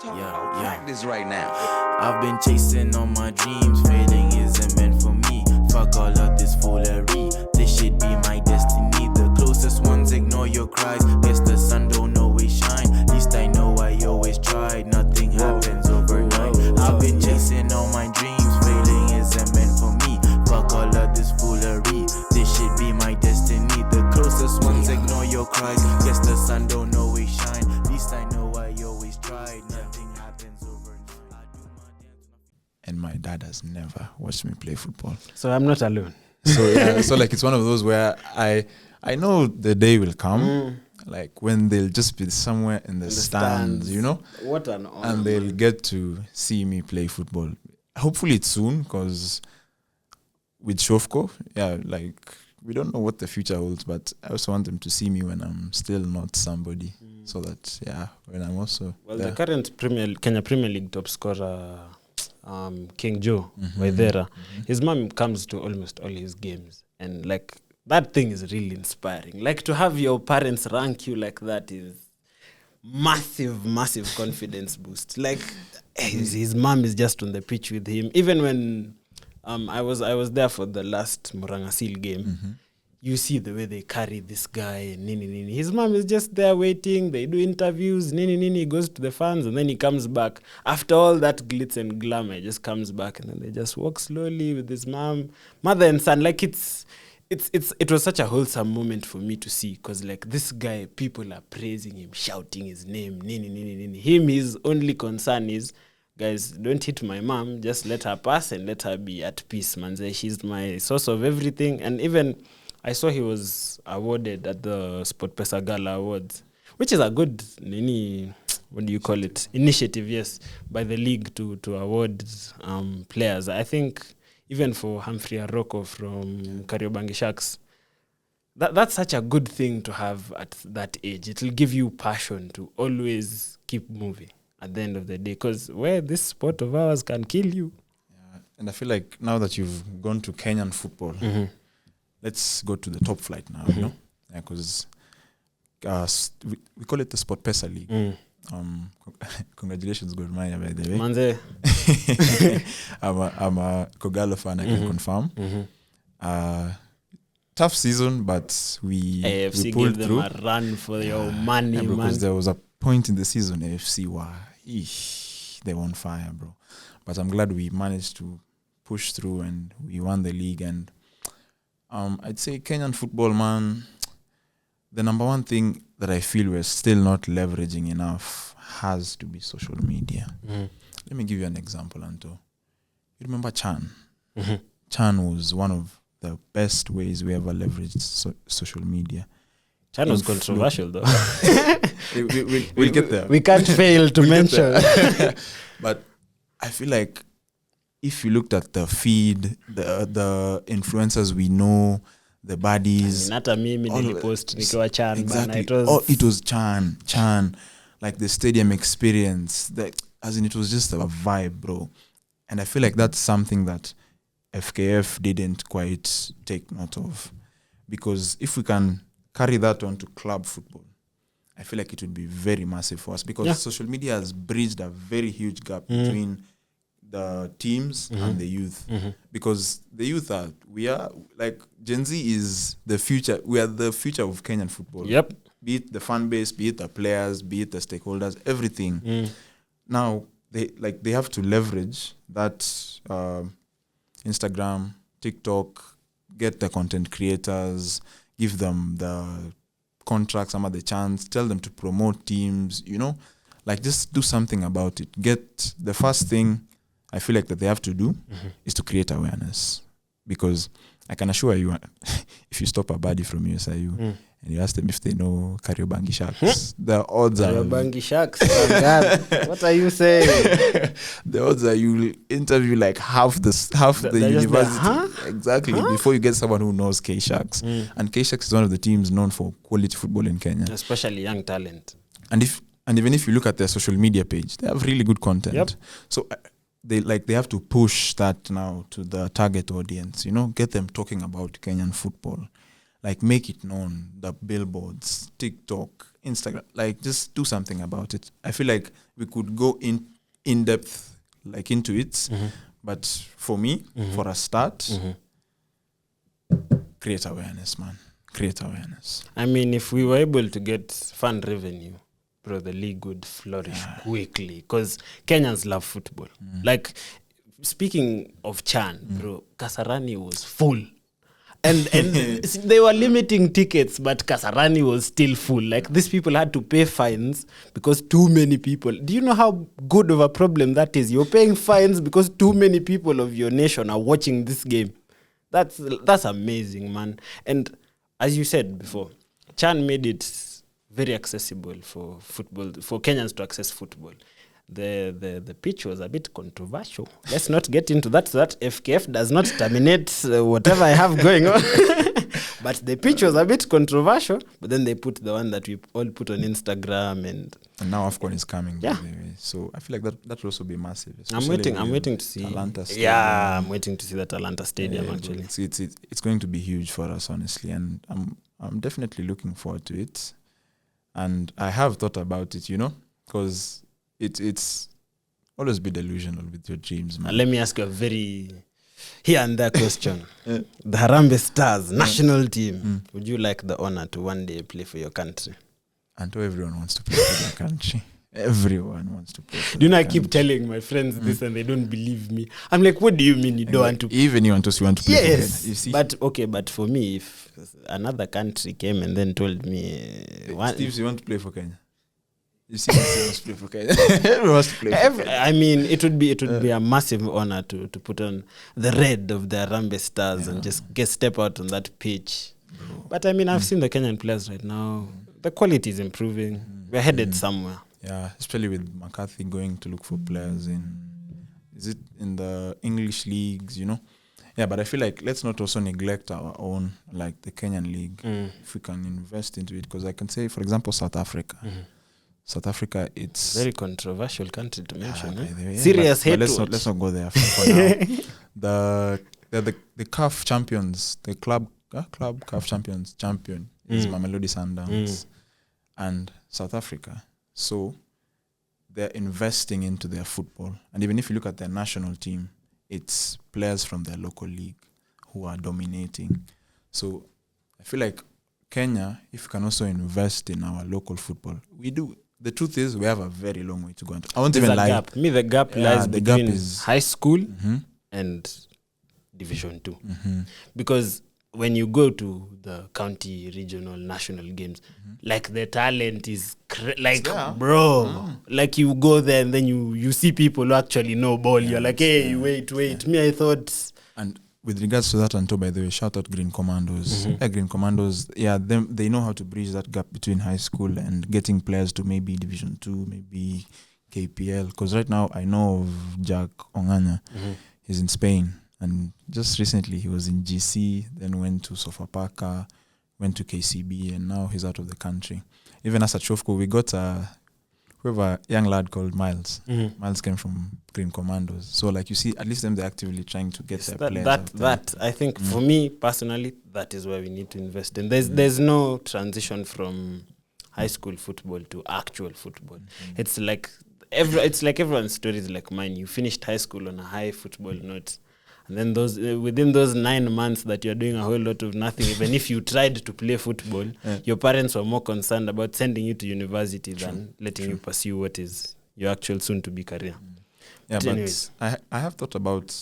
talking about practice right now. I've been chasing all my dreams, failing isn't meant for me. Fuck all of this foolery, this should be my destiny. The closest ones ignore your cries, guess the sun don't always shine. Least I know I always tried, nothing happens overnight. I've been chasing all my dreams, failing isn't meant for me. Fuck all of this foolery, this should be my destiny. The closest ones ignore your cries, guess the sun don't always shine. Least I know I always tried, nothing happens overnight. I do my dance. And my dad has never watched me play football. So I'm not alone. So yeah, so like it's one of those where I know the day will come, like when they'll just be somewhere in the stands, you know, What an honor. and they'll get to see me play football. Hopefully it's soon, because with Shofko, yeah, like we don't know what the future holds, but I also want them to see me when I'm still not somebody, so that when I'm also Well, there. the current Kenya Premier League top scorer, King Joe Waithera, his mom comes to almost all his games, and like that thing is really inspiring. Like to have your parents rank you like that is massive confidence boost. Like his mom is just on the pitch with him. Even when I was there for the last Muranga Seal game. You see the way they carry this guy and nini. His mom is just there waiting. They do interviews, nini. He goes to the fans and then he comes back. After all that glitz and glamour, he just comes back and then they just walk slowly with his mother and son. Like it was such a wholesome moment for me to see, because like this guy, people are praising him, shouting his name, nini. Him, his only concern is, guys, don't hit my mom. Just let her pass and let her be at peace, manze. She's my source of everything. And even I saw he was awarded at the SportPesa Gala Awards, which is a good initiative, yes, by the league to award players. I think even for Humphrey Aroko from Kariobangi Sharks, that's such a good thing to have at that age. It will give you passion to always keep moving at the end of the day, because where this sport of ours can kill you. Yeah. And I feel like now that you've gone to Kenyan football, let's go to the top flight now, you know? Yeah, because we call it the SportPesa League. Congratulations, Gor Mahia, by the way. Manze. I'm a Kogalo fan, I can confirm. Tough season, but we AFC pulled gave them through. a run for your money, Because man. there was a point in the season, AFC they were on fire, bro. But I'm glad we managed to push through and we won the league. And I'd say Kenyan football, man, the number one thing that I feel we're still not leveraging enough has to be social media. Let me give you an example, Anto. You remember Chan? Chan was one of the best ways we ever leveraged social media. Chan was controversial, though. We'll get there. We can't fail to mention. But I feel like if you looked at the feed, the influencers we know, the buddies, Hata mimi nilipost nikiwa Chan. exactly. Bana, It was Chan, like the stadium experience. As in, it was just a vibe, bro. And I feel like that's something that FKF didn't quite take note of, because if we can carry that on to club football, I feel like it would be very massive for us, because social media has bridged a very huge gap between the teams and the youth, because the youth we are like Gen Z is the future. We are the future of Kenyan football. Yep. Be it the fan base, be it the players, be it the stakeholders, everything. Now they have to leverage that Instagram, TikTok, get the content creators, give them the contracts, some of the chance, tell them to promote teams, you know, like just do something about it. Get the first thing I feel like that they have to do is to create awareness, because I can assure you, if you stop a buddy from USIU and you ask them if they know Kariobangi Sharks, the odds are... Kariobangi Sharks. Oh God. What are you saying? The odds are you'll interview like half the university. Exactly. Before you get someone who knows K-Sharks. And K-Sharks is one of the teams known for quality football in Kenya. Especially young talent. And even if you look at their social media page, they have really good content. Yep. So they have to push that now to the target audience, you know, get them talking about Kenyan football. like make it known. The billboards, TikTok, Instagram, like just do something about it. I feel like we could go in depth, like into it. But for me, for a start, create awareness, man. Create awareness. I mean, if we were able to get fund revenue, bro, the league would flourish quickly because Kenyans love football. Like, speaking of Chan, bro, Kasarani was full. And they were limiting tickets, but Kasarani was still full. Like, these people had to pay fines because too many people. Do you know how good of a problem that is? You're paying fines because too many people of your nation are watching this game. That's amazing, man. And as you said before, Chan made it very accessible for football, for Kenyans to access football. The pitch was a bit controversial. Let's not get into that. So that FKF does not terminate whatever I have going on. But the pitch was a bit controversial. But then they put the one that we all put on Instagram, and now AFCON is coming. Yeah. By the way. So I feel like that will also be massive. I'm waiting to see Atlanta Stadium. Yeah, I'm waiting to see that Atlanta Stadium actually. It's going to be huge for us, honestly, and I'm definitely looking forward to it. And I have thought about it, because it's always be delusional with your dreams, man. Let me ask you a very here and there question. The Harambee Stars national team, would you like the honor to one day play for your country? And everyone wants to play for their country. Everyone wants to play for Do you know, I their keep telling my friends this and they don't believe me. I'm like, what do you mean you don't want to play? Even you want to play for Yes, you see? but for me, if another country came and then told me... Steve, you want to play for Kenya? You see, he wants to play for Kenya. Everyone wants to play for Kenya. I mean, it would be a massive honor to put on the red of the Harambee Stars and just step out on that pitch. Bro. But I mean, I've seen the Kenyan players right now. The quality is improving. We're headed somewhere. Yeah, especially with McCarthy going to look for players in the English leagues, Yeah, but I feel like let's not also neglect our own, like the Kenyan league, if we can invest into it. Because I can say, for example, South Africa. South Africa, it's very controversial country to mention. Serious hate. Let's not go there for now. The CAF champions, the club CAF champion is Mamelodi Sundowns and South Africa. So they're investing into their football. And even if you look at their national team, it's players from their local league who are dominating. So I feel like Kenya, if we can also invest in our local football, we do. The truth is, we have a very long way to go. I won't even lie. Gap. The gap lies between high school and Division 2. Because when you go to the county, regional, national games, like the talent is like you go there and then you see people who actually know ball. You're like, hey, wait. Me, I thought. And with regards to that, Anto, by the way, shout out Green Commandos. Green Commandos, they know how to bridge that gap between high school and getting players to maybe Division 2, maybe KPL. Because right now, I know of Jack Onganya. He's in Spain. And just recently, he was in GC, then went to Sofapaka, went to KCB, and now he's out of the country. Even as a Chofko, we got a young lad called Miles. Miles came from Green Commandos. So, like you see, at least they're actively trying to get their players out there. That I think, for me personally, that is where we need to invest in. There's no transition from high school football to actual football. It's like everyone's story is like mine. You finished high school on a high football note. And then within those 9 months that you're doing a whole lot of nothing, even if you tried to play football, your parents were more concerned about sending you to university than letting you pursue what is your actual soon-to-be career. Yeah, but anyways, I have thought about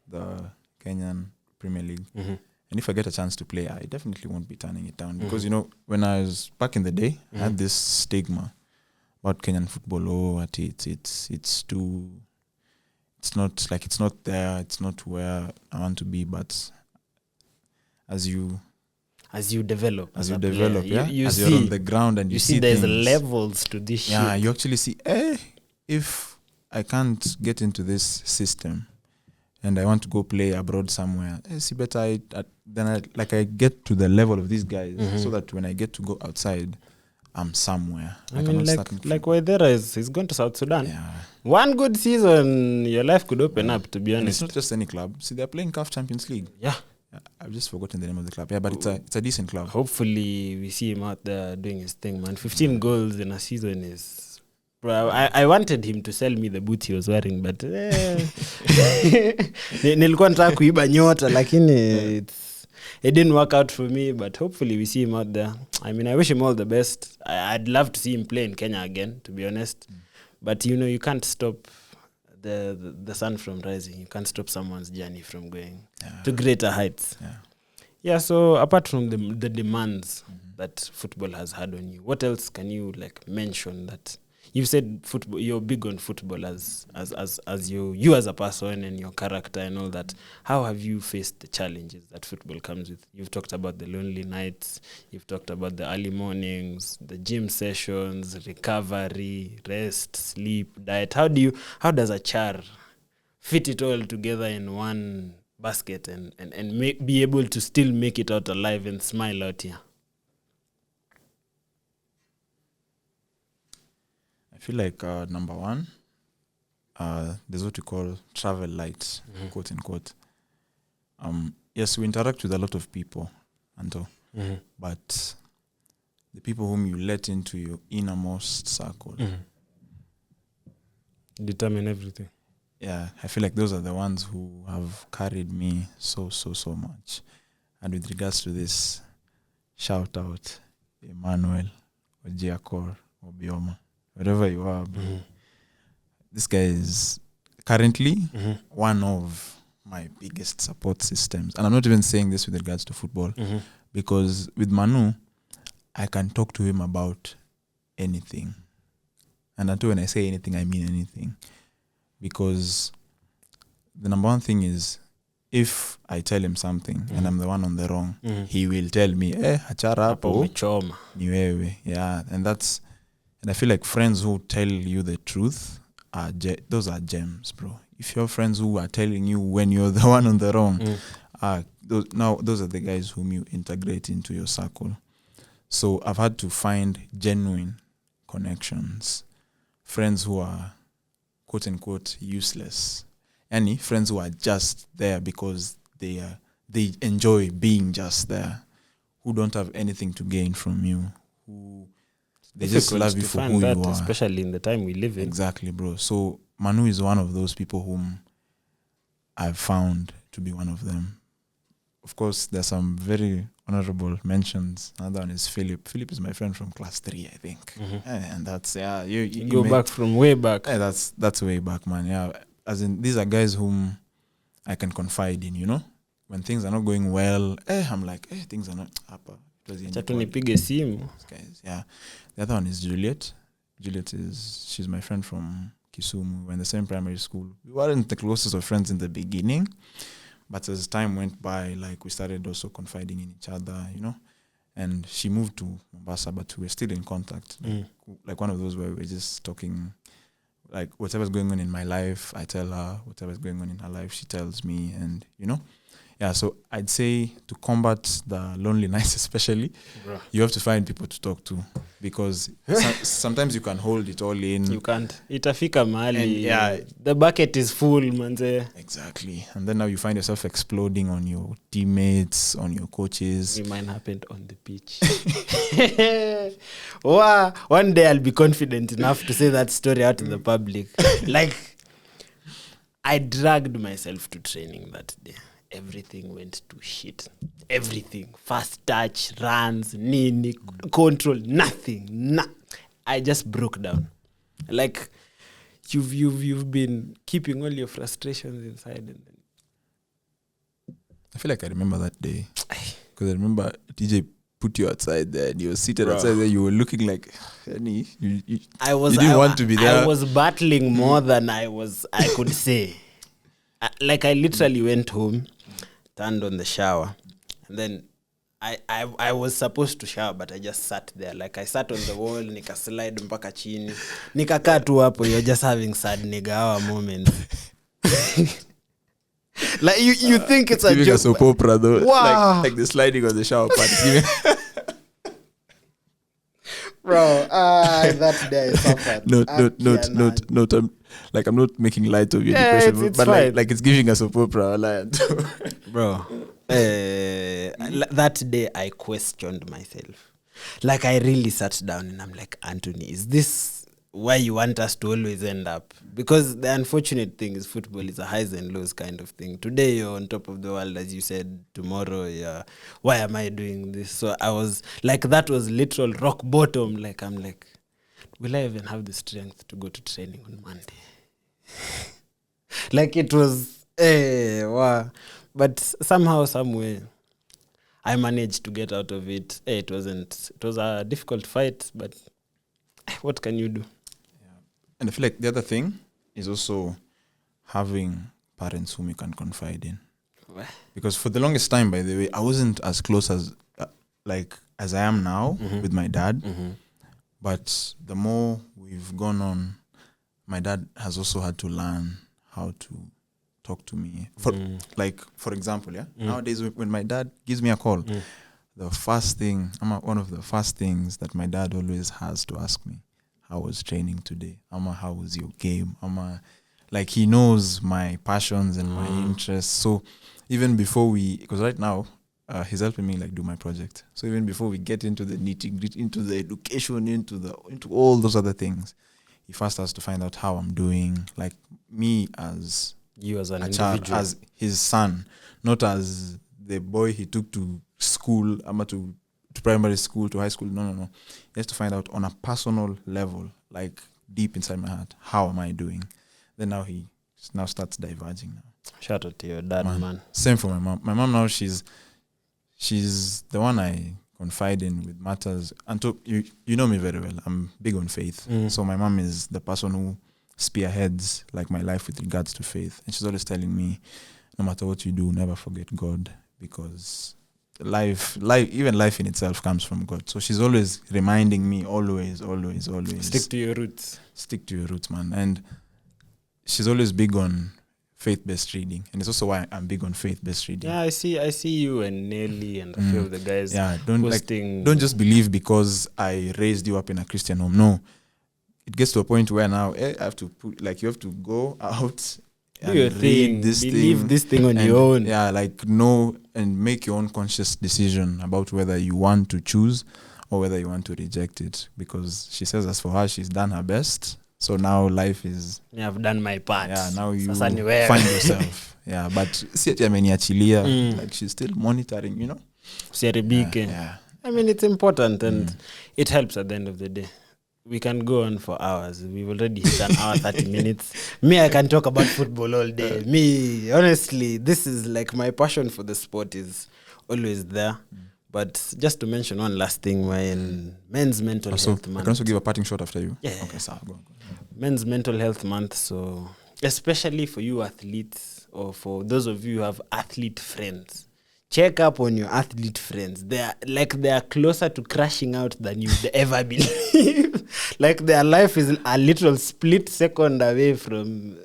the Kenyan Premier League. And if I get a chance to play, I definitely won't be turning it down. Because, when I was back in the day, I had this stigma about Kenyan football. It's too... It's not there. It's not where I want to be. But as you develop, you as you're on the ground and you see there's things, levels to this. Yeah, you actually see. If I can't get into this system, and I want to go play abroad somewhere, see better. I get to the level of these guys, so that when I get to go outside, I'm somewhere. I mean, like Waithera he's gone to South Sudan. Yeah. One good season, your life could open up, to be honest. And it's not just any club. See, they're playing CAF Champions League. Yeah. I've just forgotten the name of the club. Yeah, but it's a decent club. Hopefully, we see him out there doing his thing, man. 15 goals in a season is... Bro, I wanted him to sell me the boots he was wearing, but... nilikuwa nataka kuiba nyota, lakini it didn't work out for me, but hopefully we see him out there. I mean, I wish him all the best. I'd love to see him play in Kenya again, to be honest. But, you know, you can't stop the sun from rising. You can't stop someone's journey from going to greater heights. Yeah, so apart from the demands that football has had on you, what else can you like mention that... You've said football. You're big on football as you as a person and your character and all that. How have you faced the challenges that football comes with? You've talked about the lonely nights. You've talked about the early mornings, the gym sessions, recovery, rest, sleep, diet. How does ACHAR fit it all together in one basket and be able to still make it out alive and smile out here? I feel like number one, there's what we call travel light, quote unquote. Yes, we interact with a lot of people, Anto, but the people whom you let into your innermost circle determine everything. Yeah, I feel like those are the ones who have carried me so much. And with regards to this, shout out Emmanuel or Giacor or Bioma. Wherever you are, this guy is currently one of my biggest support systems. And I'm not even saying this with regards to football, because with Manu, I can talk to him about anything. And until when I say anything, I mean anything. Because the number one thing is, if I tell him something and I'm the one on the wrong, he will tell me, achara hapo, ni wewe. Yeah, and I feel like friends who tell you the truth, those are gems, bro. If you have friends who are telling you when you're the one on the wrong, those are the guys whom you integrate into your circle. So I've had to find genuine connections. Friends who are, quote unquote, useless. Any friends who are just there because they enjoy being just there, who don't have anything to gain from you, who... They just love you for who you are. Especially in the time we live in. Exactly, bro. So Manu is one of those people whom I've found to be one of them. Of course, there's some very honorable mentions. Another one is Philip. Philip is my friend from class 3, I think. And that's, you go back from way back. Yeah, that's way back, man. Yeah, as in, these are guys whom I can confide in, you know? When things are not going well, I'm like, things are not up. Nipige simu. Yeah. The other one is Juliet. She's my friend from Kisumu. We're in the same primary school. We weren't the closest of friends in the beginning, but as time went by, like, we started also confiding in each other, you know. And she moved to Mombasa, but we were still in contact. Like one of those where we're just talking, like, whatever's going on in my life, I tell her. Whatever's going on in her life, she tells me. And, you know. Yeah, so I'd say to combat the lonely nights especially, you have to find people to talk to, because sometimes you can hold it all in. You can't. Itafika mahali. The bucket is full, manze. Exactly. And then now you find yourself exploding on your teammates, on your coaches. Mine happened on the pitch. Wow. One day I'll be confident enough to say that story out in the public. Like, I dragged myself to training that day. Everything went to shit. Everything. Fast touch, runs, nini, control, nothing. I just broke down. Like, you've been keeping all your frustrations inside. And I feel like I remember that day. Because I remember DJ put you outside there and you were seated outside there. You were looking like, you didn't want to be there. I was battling more than I could say. Like, I literally went home, turned on the shower, and then I was supposed to shower, but I just sat there. Like, I sat on the wall, nika slide mpaka chini. Nikakaa tu hapo, you're just having sad nigga hour moments. Like, you think it's a joke. Giving a soap opera though. Wow. Like the sliding on the shower part. Bro, that day I suffered. Note. I'm not making light of your depression, it's but fine. like it's giving us a soap opera. Bro, That day I questioned myself. Like I really sat down and I'm like, Anthony, is this why you want us to always end up? Because the unfortunate thing is football is a highs and lows kind of thing. Today you're on top of the world, as you said. Tomorrow, yeah, why am I doing this? So I was like, that was literal rock bottom. Like I'm like, will I even have the strength to go to training on Monday? Like it was, wow. But somehow, someway, I managed to get out of it. It was a difficult fight, but what can you do? And I feel like the other thing is also having parents whom you can confide in. Because for the longest time, by the way, I wasn't as close as as I am now with my dad. But the more we've gone on, my dad has also had to learn how to talk to me. For example, nowadays when my dad gives me a call, the first thing, one of the first things that my dad always has to ask me, how was training today? How was your game? Like he knows my passions and my interests. So even before because right now he's helping me like do my project. So even before we get into the nitty-gritty, into the education, into all those other things, he first has to find out how I'm doing. Like me as you as an ACHAR, individual, as his son, not as the boy he took to school, to primary school, to high school. No. He has to find out on a personal level, like deep inside my heart, how am I doing? Then now he starts diverging now. Shout out to your dad, man. Same for my mom. My mom now, she's the one I confide in with matters. And you know me very well. I'm big on faith. So my mom is the person who spearheads like my life with regards to faith. And she's always telling me, no matter what you do, never forget God, because life in itself comes from God. So she's always reminding me, always. Stick to your roots, man. And she's always big on faith-based reading, and it's also why I'm big on faith-based reading. Yeah, I see you and Nelly and a few of the guys. Yeah, posting. Don't just believe because I raised you up in a Christian home. No, it gets to a point where now I have to you have to go out and your read believe this thing on your own. Yeah, know and make your own conscious decision about whether you want to choose or whether you want to reject it. Because she says, as for her, she's done her best. So now life is... Yeah, I've done my part. Yeah, now you find yourself. Yeah, but si ati ameniachilia, like she's still monitoring, you know? Yeah. I mean, it's important and it helps at the end of the day. We can go on for hours. We've already hit an hour, 30 minutes. Me, I can talk about football all day. Me, honestly, this is like my passion for the sport is always there. But just to mention one last thing, men's mental health month. I can also give a parting shot after you. Yeah. Okay, sir. Go. Men's mental health month. So, especially for you athletes or for those of you who have athlete friends, check up on your athlete friends. They are closer to crashing out than you'd ever believe. Like their life is a literal split second away from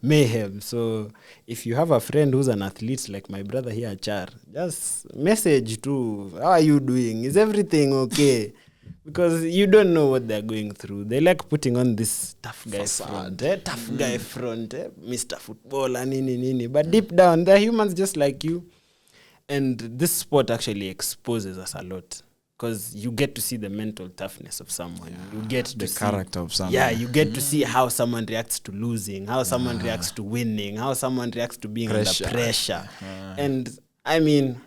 mayhem. So if you have a friend who's an athlete like my brother here, Char, just message too. How are you doing? Is everything okay? Because you don't know what they're going through. They like putting on this tough guy front, Mr. Footballer, nini. But deep down, they're humans just like you. And this sport actually exposes us a lot because you get to see the mental toughness of someone. You get to see the character of someone. Yeah, you get to see how someone reacts to losing, how someone reacts to winning, how someone reacts to being under pressure. And I mean,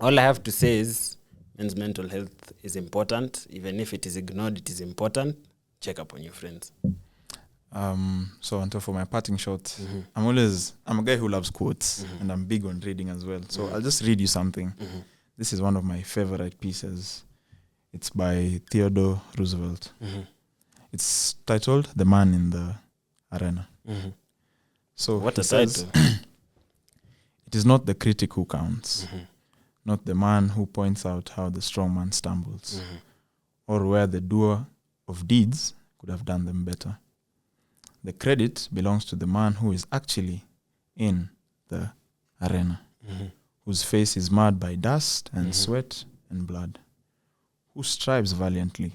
all I have to say is men's mental health is important. Even if it is ignored, it is important. Check up on your friends. So until for my parting shot, I'm a guy who loves quotes and I'm big on reading as well. So I'll just read you something. This is one of my favorite pieces. It's by Theodore Roosevelt. It's titled "The Man in the Arena." So what a title! It is not the critic who counts, not the man who points out how the strong man stumbles, or where the doer of deeds could have done them better. The credit belongs to the man who is actually in the arena, whose face is marred by dust and sweat and blood, who strives valiantly,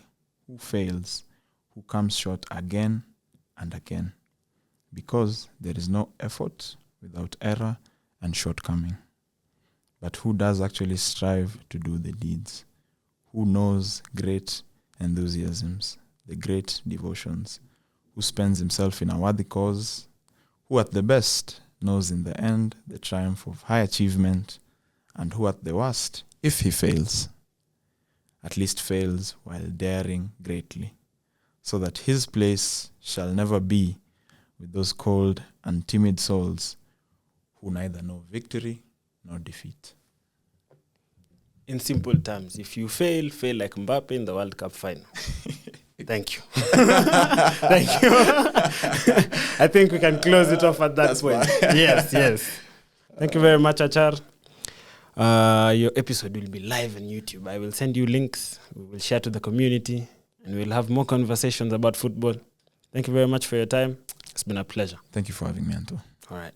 who fails, who comes short again and again, because there is no effort without error and shortcoming. but who does actually strive to do the deeds, who knows great enthusiasms, the great devotions, who spends himself in a worthy cause, who at the best knows in the end the triumph of high achievement, and who at the worst, if he fails, at least fails while daring greatly, so that his place shall never be with those cold and timid souls who neither know victory nor defeat. In simple terms, if you fail like Mbappe in the World Cup final. Thank you. Thank you. I think we can close it off at that point. Yes. Thank you very much, ACHAR. Your episode will be live on YouTube. I will send you links. We will share to the community, and we'll have more conversations about football. Thank you very much for your time. It's been a pleasure. Thank you for having me, Anto. All right.